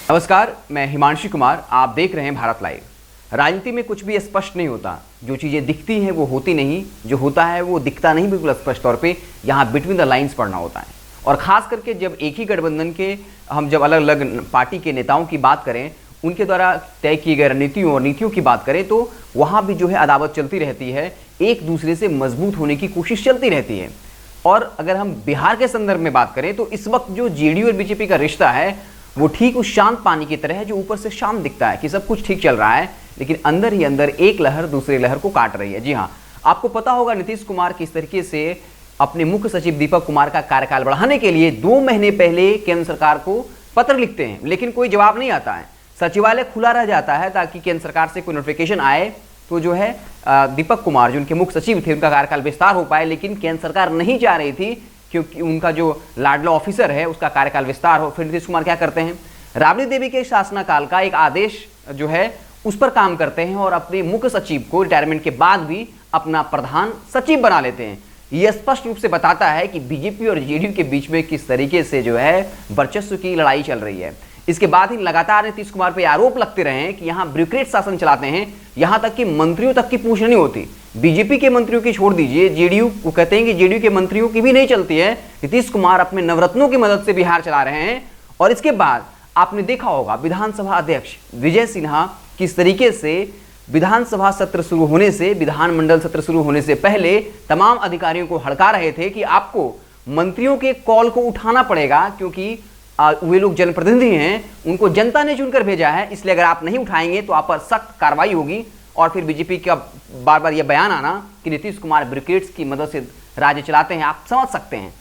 नमस्कार, मैं हिमांशु कुमार। आप देख रहे हैं भारत लाइव। राजनीति में कुछ भी स्पष्ट नहीं होता। जो चीज़ें दिखती हैं वो होती नहीं, जो होता है वो दिखता नहीं बिल्कुल स्पष्ट तौर पे। यहाँ बिटवीन द लाइंस पढ़ना होता है। और ख़ास करके जब एक ही गठबंधन के हम जब अलग अलग पार्टी के नेताओं की बात करें, उनके द्वारा तय किए गए रणनीतियों और नीतियों की बात करें, तो वहाँ भी जो है अदावत चलती रहती है, एक दूसरे से मजबूत होने की कोशिश चलती रहती है। और अगर हम बिहार के संदर्भ में बात करें तो इस वक्त जो जेडीयू और बीजेपी का रिश्ता है वो ठीक उस शांत पानी की तरह है जो ऊपर से शांत दिखता है कि सब कुछ ठीक चल रहा है, लेकिन अंदर ही अंदर एक लहर दूसरी लहर को काट रही है। जी हाँ, आपको पता होगा नीतीश कुमार किस तरीके से अपने मुख्य सचिव दीपक कुमार का कार्यकाल बढ़ाने के लिए 2 महीने पहले केंद्र सरकार को पत्र लिखते हैं, लेकिन कोई जवाब नहीं आता है। सचिवालय खुला रह जाता है ताकि केंद्र सरकार से कोई नोटिफिकेशन आए तो जो है दीपक कुमार जो उनके मुख्य सचिव थे उनका कार्यकाल विस्तार हो पाए, लेकिन केंद्र सरकार नहीं चाह रही थी क्योंकि उनका जो लाडला ऑफिसर है उसका कार्यकाल विस्तार हो। फिर नीतीश कुमार क्या करते हैं, राबड़ी देवी के शासनकाल का एक आदेश जो है उस पर काम करते हैं और अपने मुख्य सचिव को रिटायरमेंट के बाद भी अपना प्रधान सचिव बना लेते हैं। यह स्पष्ट रूप से बताता है कि बीजेपी और जेडीयू के बीच में किस तरीके से जो है वर्चस्व की लड़ाई चल रही है। इसके बाद ही लगातार नीतीश कुमार पर आरोप लगते रहे हैं कि यहाँ ब्यूरोक्रेट शासन चलाते हैं, यहाँ तक कि मंत्रियों तक की पूछ नहीं होती। बीजेपी के मंत्रियों की छोड़ दीजिए, जेडीयू को कहते हैं कि जेडीयू के मंत्रियों की भी नहीं चलती है। नीतीश कुमार अपने नवरत्नों की मदद से बिहार चला रहे हैं। और इसके बाद आपने देखा होगा विधानसभा अध्यक्ष विजय सिन्हा किस तरीके से विधानसभा सत्र शुरू होने से, विधानमंडल सत्र शुरू होने से पहले तमाम अधिकारियों को हड़का रहे थे कि आपको मंत्रियों के कॉल को उठाना पड़ेगा क्योंकि वे लोग जनप्रतिनिधि हैं, उनको जनता ने चुनकर भेजा है, इसलिए अगर आप नहीं उठाएंगे तो आप पर सख्त कार्रवाई होगी। और फिर बीजेपी का बार बार यह बयान आना कि नीतीश कुमार ब्यूरोक्रेट्स की मदद से राज्य चलाते हैं, आप समझ सकते हैं।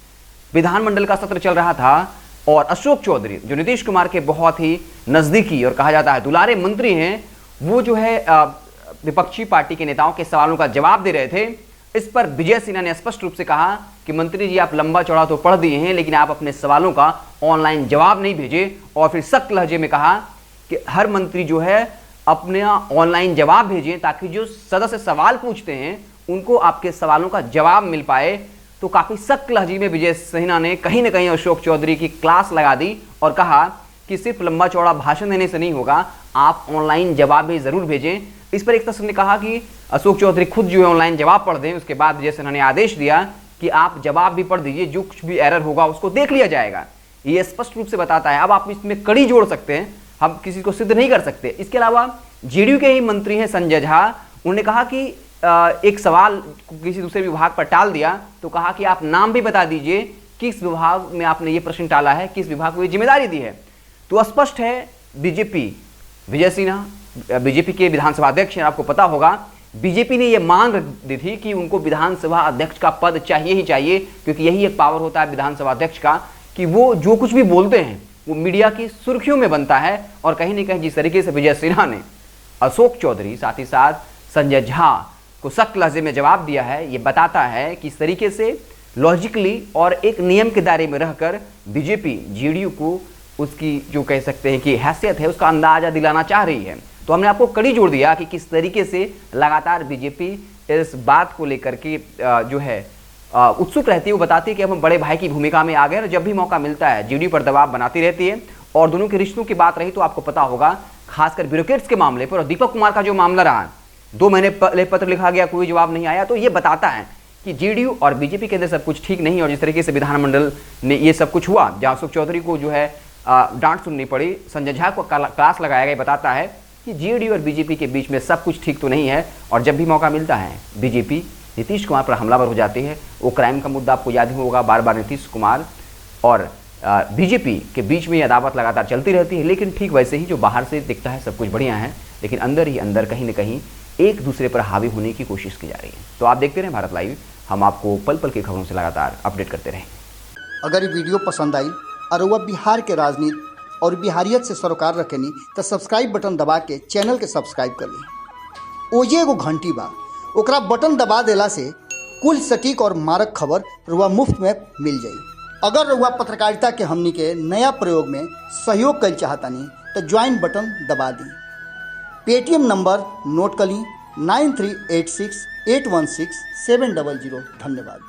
विधानमंडल का सत्र चल रहा था और अशोक चौधरी जो नीतीश कुमार के बहुत ही नजदीकी और कहा जाता है दुलारे मंत्री हैं, वो जो है विपक्षी पार्टी के नेताओं के सवालों का जवाब दे रहे थे। इस पर विजय सिन्हा ने स्पष्ट रूप से कहा कि मंत्री जी आप लंबा चौड़ा तो पढ़ दिए हैं, लेकिन आप अपने सवालों का ऑनलाइन जवाब नहीं भेजे। और फिर सख्त लहजे में कहा कि हर मंत्री जो है अपने ऑनलाइन जवाब भेजें ताकि जो सदस्य सवाल पूछते हैं उनको आपके सवालों का जवाब मिल पाए। तो काफी सख्त लहजे में विजय सिन्हा ने कहीं ना कहीं अशोक चौधरी की क्लास लगा दी और कहा कि सिर्फ लंबा चौड़ा भाषण देने से नहीं होगा, आप ऑनलाइन जवाब भी जरूर भेजें। इस पर एक तस्वीर ने कहा कि अशोक चौधरी खुद जो है ऑनलाइन जवाब पढ़ दें। उसके बाद विजय सिन्हा ने आदेश दिया कि आप जवाब भी पढ़ दीजिए, जो कुछ भी एरर होगा उसको देख लिया जाएगा। ये स्पष्ट रूप से बताता है। अब आप इसमें कड़ी जोड़ सकते हैं, हम किसी को सिद्ध नहीं कर सकते। इसके अलावा जेडीयू के ही मंत्री हैं संजय झा, उन्होंने कहा कि एक सवाल किसी दूसरे विभाग पर टाल दिया तो कहा कि आप नाम भी बता दीजिए किस विभाग में आपने ये प्रश्न टाला है, किस विभाग को ये जिम्मेदारी दी है। तो स्पष्ट है बीजेपी, विजय सिन्हा बीजेपी के विधानसभा अध्यक्ष हैं, आपको पता होगा बीजेपी ने यह मांग दी थी कि उनको विधानसभा अध्यक्ष का पद चाहिए ही चाहिए, क्योंकि यही एक पावर होता है विधानसभा अध्यक्ष का कि वो जो कुछ भी बोलते हैं वो मीडिया की सुर्खियों में बनता है। और कहीं ना कहीं जिस तरीके से विजय सिन्हा ने अशोक चौधरी साथ ही साथ संजय झा को सख्त लहजे में जवाब दिया है, ये बताता है कि इस तरीके से लॉजिकली और एक नियम के दायरे में रहकर बीजेपी जेडीयू को उसकी जो कह सकते हैं कि हैसियत है उसका अंदाजा दिलाना चाह रही है। तो हमने आपको कड़ी जोड़ दिया कि किस तरीके से लगातार बीजेपी इस बात को लेकर के जो है उत्सुक रहती है। वो बताती है कि हम बड़े भाई की भूमिका में आ गए और जब भी मौका मिलता है जेडीयू पर दबाव बनाती रहती है। और दोनों के रिश्तों की बात रही तो आपको पता होगा खासकर ब्यूरोक्रेट्स के मामले पर और दीपक कुमार का जो मामला रहा, 2 महीने पहले पत्र लिखा गया, कोई जवाब नहीं आया। तो ये बताता है कि जेडीयू और बीजेपी के अंदर सब कुछ ठीक नहीं। और जिस तरीके से विधानमंडल में ये सब कुछ हुआ, जहाँ अशोक चौधरी को जो है डांट सुननी पड़ी, संजय झा को क्लास लगाया गया, बताता है कि जेडीयू और बीजेपी के बीच में सब कुछ ठीक तो नहीं है। और जब भी मौका मिलता है बीजेपी नीतीश कुमार पर हमलावर हो जाती है। वो क्राइम का मुद्दा आपको याद ही होगा, बार बार नीतीश कुमार और बीजेपी के बीच में ये अदावत लगातार चलती रहती है। लेकिन ठीक वैसे ही जो बाहर से दिखता है सब कुछ बढ़िया है, लेकिन अंदर ही अंदर कहीं ना कहीं एक दूसरे पर हावी होने की कोशिश की जा रही है। तो आप देखते रहें भारत लाइव, हम आपको पल पल की खबरों से लगातार अपडेट करते रहेंगे। अगर ये वीडियो पसंद आई और वह बिहार के राजनीति और बिहारियत से सरोकार रखेनी तो सब्सक्राइब बटन दबा के चैनल के सब्सक्राइब कर ली। ओजे एगो घंटी बा, ओकरा बटन दबा देला से कुल सटीक और मारक खबर रुआ मुफ्त में मिल जाई। अगर रुआ पत्रकारिता के हमनी के नया प्रयोग में सहयोग कर चाहतानी तो ज्वाइन बटन दबा दी। पेटीएम नंबर नोट कर ली 9386816700। धन्यवाद।